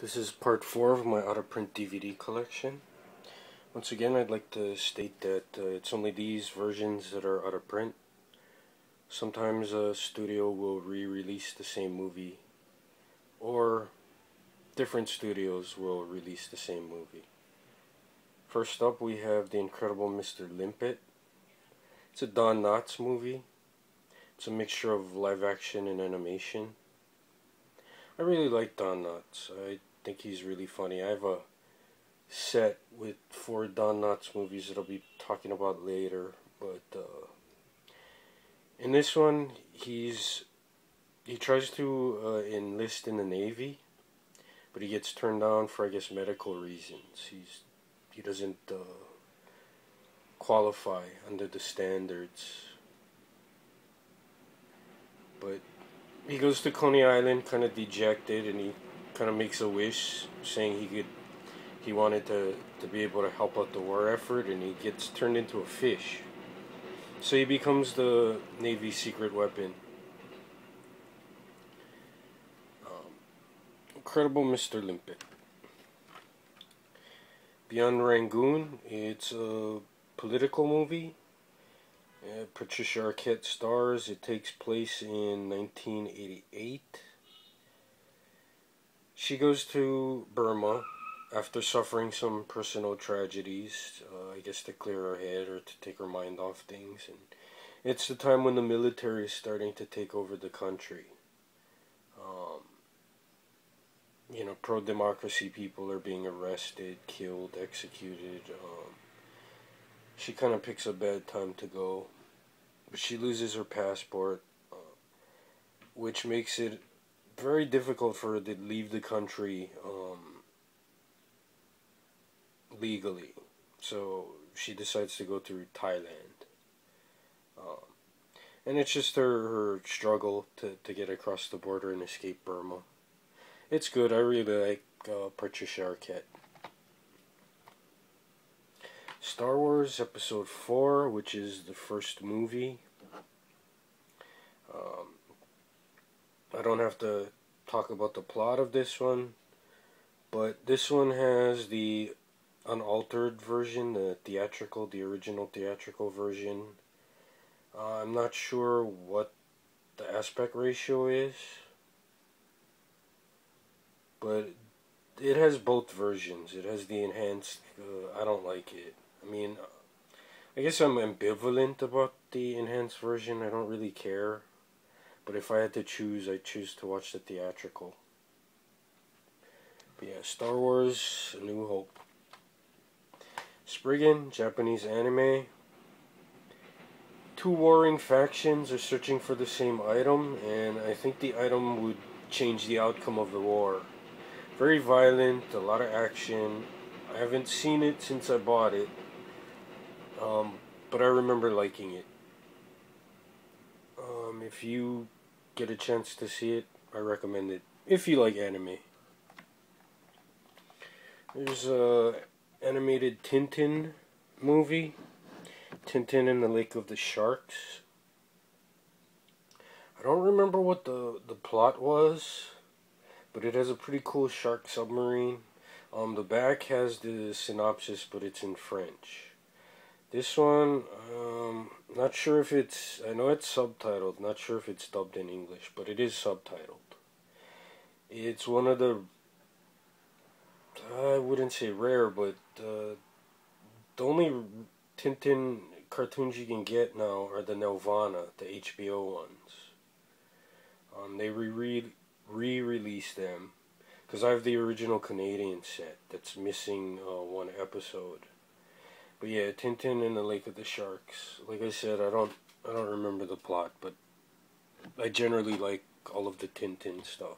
This is part 4 of my out-of-print DVD collection. Once again, I'd like to state that it's only these versions that are out of print. Sometimes a studio will re-release the same movie, or different studios will release the same movie. First up, we have The Incredible Mr. Limpet. It's a Don Knotts movie. It's a mixture of live action and animation. I really like Don Knotts. I think he's really funny. I have a set with 4 Don Knotts movies that I'll be talking about later, but in this one he tries to enlist in the Navy, but he gets turned down for, I guess, medical reasons. He doesn't qualify under the standards, but he goes to Coney Island kind of dejected, and he kind of makes a wish saying he wanted to be able to help out the war effort, and he gets turned into a fish. So he becomes the Navy's secret weapon. Incredible Mr. Limpet. Beyond Rangoon, it's a political movie. Patricia Arquette stars. It takes place in 1988. She goes to Burma after suffering some personal tragedies, I guess to clear her head or to take her mind off things. And it's the time when the military is starting to take over the country. Pro-democracy people are being arrested, killed, executed. She kind of picks a bad time to go, but she loses her passport, which makes it very difficult for her to leave the country legally. So she decides to go through Thailand, and it's just her struggle to get across the border and escape Burma. It's good. I really like Patricia Arquette. Star Wars Episode 4, which is the first movie. I don't have to talk about the plot of this one, but this one has the unaltered version, the original theatrical version. I'm not sure what the aspect ratio is, but it has both versions. It has the enhanced. I don't like it. I mean, I guess I'm ambivalent about the enhanced version. I don't really care. But if I had to choose, I'd choose to watch the theatrical. But yeah, Star Wars A New Hope. Spriggan, Japanese anime. 2 warring factions are searching for the same item, and I think the item would change the outcome of the war. Very violent, a lot of action. I haven't seen it since I bought it, but I remember liking it. If you get a chance to see it, I recommend it, if you like anime. There's a animated Tintin movie, Tintin and the Lake of the Sharks. I don't remember what the plot was, but it has a pretty cool shark submarine. The back has the synopsis, but it's in French. This one, not sure if it's, I know it's subtitled, not sure if it's dubbed in English, but it is subtitled. It's one of the, I wouldn't say rare, but the only Tintin cartoons you can get now are the Nelvana, the HBO ones. They re-released them, because I have the original Canadian set that's missing 1 episode. But yeah, Tintin and the Lake of the Sharks. Like I said, I don't remember the plot, but I generally like all of the Tintin stuff.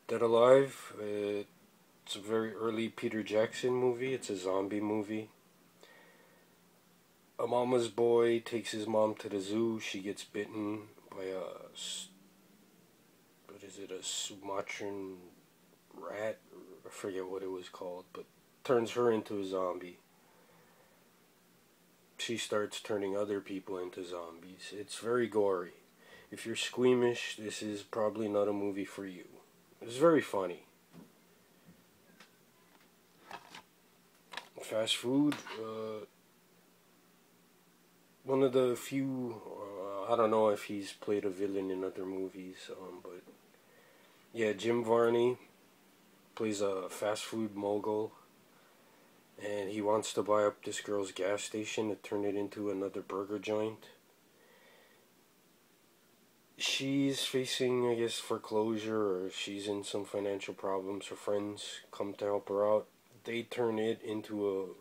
Dead Alive, it's a very early Peter Jackson movie. It's a zombie movie. A mama's boy takes his mom to the zoo. She gets bitten by a Sumatran rat? I forget what it was called, but turns her into a zombie. She starts turning other people into zombies. It's very gory. If you're squeamish, this is probably not a movie for you. It's very funny. Fast food, one of the few, I don't know if he's played a villain in other movies, but yeah, Jim Varney plays a fast food mogul, and he wants to buy up this girl's gas station to turn it into another burger joint. She's facing, I guess, foreclosure, or she's in some financial problems. Her friends come to help her out. They turn it into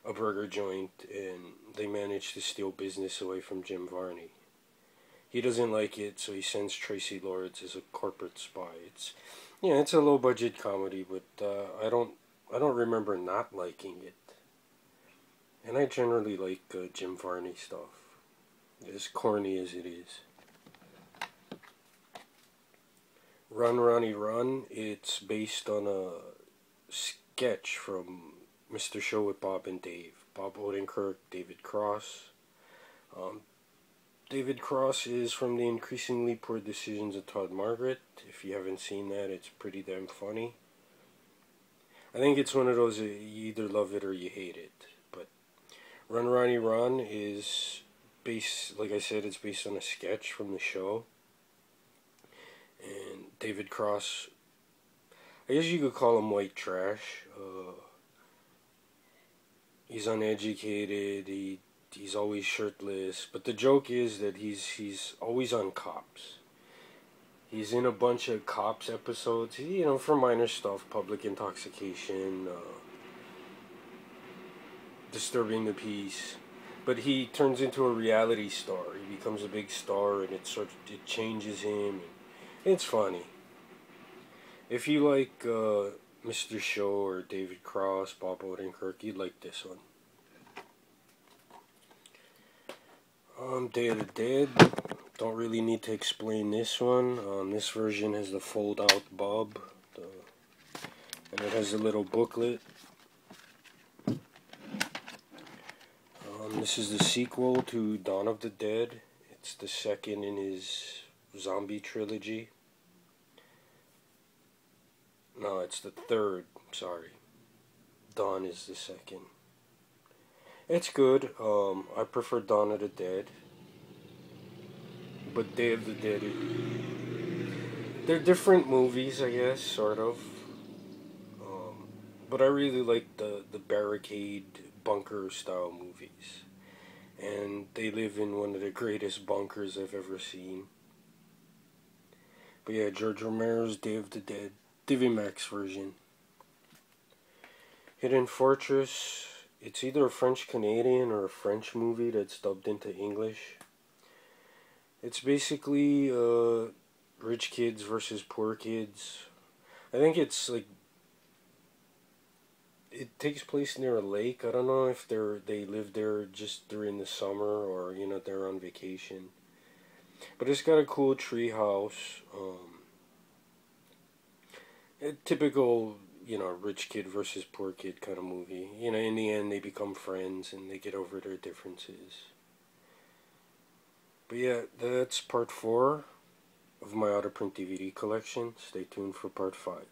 a burger joint, and they manage to steal business away from Jim Varney. He doesn't like it, so he sends Tracy Lords as a corporate spy. It's a low budget comedy, but I don't remember not liking it. And I generally like Jim Varney stuff, as corny as it is. Run, Ronnie Run. It's based on a sketch from Mr. Show with Bob and Dave. Bob Odenkirk, David Cross. David Cross is from the Increasingly Poor Decisions of Todd Margaret. If you haven't seen that, it's pretty damn funny. I think it's one of those, you either love it or you hate it. But Run, Ronnie Run is based, like I said, it's based on a sketch from the show. And David Cross, I guess you could call him white trash. He's uneducated. He's always shirtless. But the joke is that he's always on Cops. He's in a bunch of Cops episodes. For minor stuff, public intoxication, disturbing the peace. But he turns into a reality star. He becomes a big star, and it changes him. It's funny. If you like Mr. Show or David Cross, Bob Odenkirk, you'd like this one. Day of the Dead. Don't really need to explain this one. This version has the fold-out bulb, and it has a little booklet. This is the sequel to Dawn of the Dead. It's the second in his zombie trilogy. No, it's the third. Sorry. Dawn is the second. It's good. I prefer Dawn of the Dead. But Day of the Dead, they're different movies, I guess, sort of. But I really like the barricade bunker style movies. And they live in one of the greatest bunkers I've ever seen. But yeah, George Romero's Day of the Dead, DivMax version. Hidden Fortress, it's either a French-Canadian or a French movie that's dubbed into English. It's basically rich kids versus poor kids. I think it's like, it takes place near a lake. I don't know if they live there just during the summer or they're on vacation. But it's got a cool tree house. A typical rich kid versus poor kid kind of movie. In the end they become friends and they get over their differences. But yeah, that's part 4 of my out-of-print DVD collection. Stay tuned for part 5.